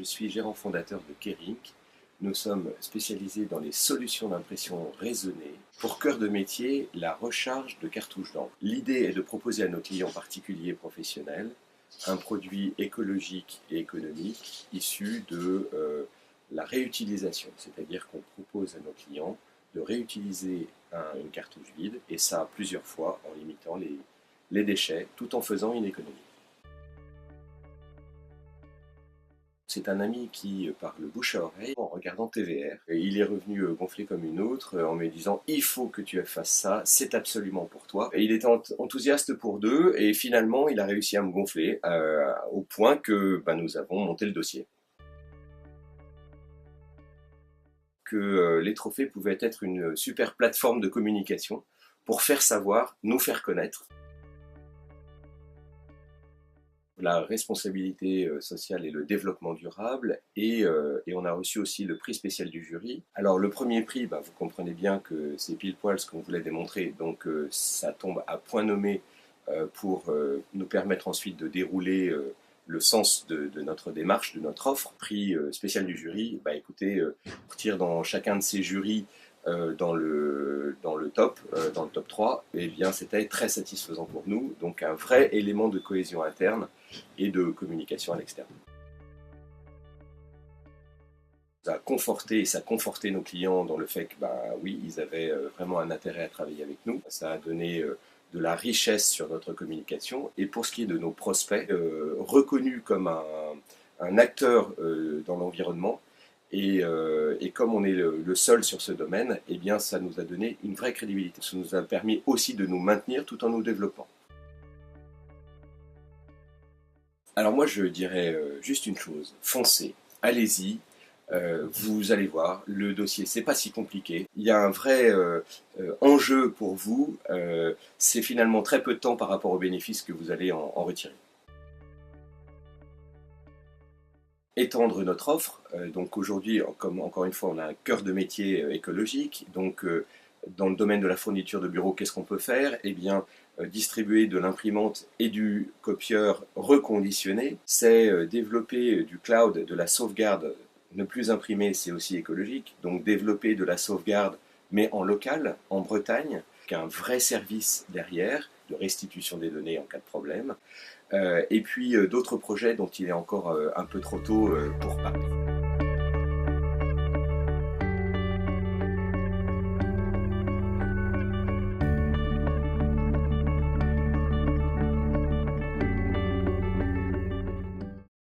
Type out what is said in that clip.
suis gérant fondateur de Kerink. Nous sommes spécialisés dans les solutions d'impression raisonnées. Pour cœur de métier, la recharge de cartouches d'encre. L'idée est de proposer à nos clients particuliers et professionnels un produit écologique et économique issu de la réutilisation. C'est-à-dire qu'on propose à nos clients de réutiliser une cartouche vide, et ça plusieurs fois en limitant les déchets, tout en faisant une économie. C'est un ami qui parle bouche à oreille en regardant TVR. Et il est revenu gonflé comme une autre en me disant « Il faut que tu fasses ça, c'est absolument pour toi ». Et il était enthousiaste pour deux et finalement il a réussi à me gonfler au point que nous avons monté le dossier. Que les trophées pouvaient être une super plateforme de communication pour faire savoir, nous faire connaître. La responsabilité sociale et le développement durable, et on a reçu aussi le prix spécial du jury. Alors le premier prix, vous comprenez bien que c'est pile poil ce qu'on voulait démontrer, donc ça tombe à point nommé pour nous permettre ensuite de dérouler le sens de notre démarche, de notre offre. Prix spécial du jury, écoutez, partir dans chacun de ces jurys dans le top 3, eh bien c'était très satisfaisant pour nous, donc un vrai élément de cohésion interne et de communication à l'externe. Ça a conforté nos clients dans le fait que oui, ils avaient vraiment un intérêt à travailler avec nous. Ça a donné de la richesse sur notre communication, et pour ce qui est de nos prospects, reconnus comme un acteur dans l'environnement, et comme on est le seul sur ce domaine, eh bien ça nous a donné une vraie crédibilité. Ça nous a permis aussi de nous maintenir tout en nous développant. Alors moi je dirais juste une chose, foncez, allez-y, vous allez voir, le dossier c'est pas si compliqué. Il y a un vrai enjeu pour vous, c'est finalement très peu de temps par rapport aux bénéfices que vous allez en retirer. Étendre notre offre, donc aujourd'hui, comme encore une fois, on a un cœur de métier écologique, donc dans le domaine de la fourniture de bureaux, qu'est-ce qu'on peut faire? Eh bien, distribuer de l'imprimante et du copieur reconditionné, c'est développer du cloud, de la sauvegarde. Ne plus imprimer, c'est aussi écologique, donc développer de la sauvegarde, mais en local, en Bretagne, un vrai service derrière, de restitution des données en cas de problème, et puis d'autres projets dont il est encore un peu trop tôt pour parler.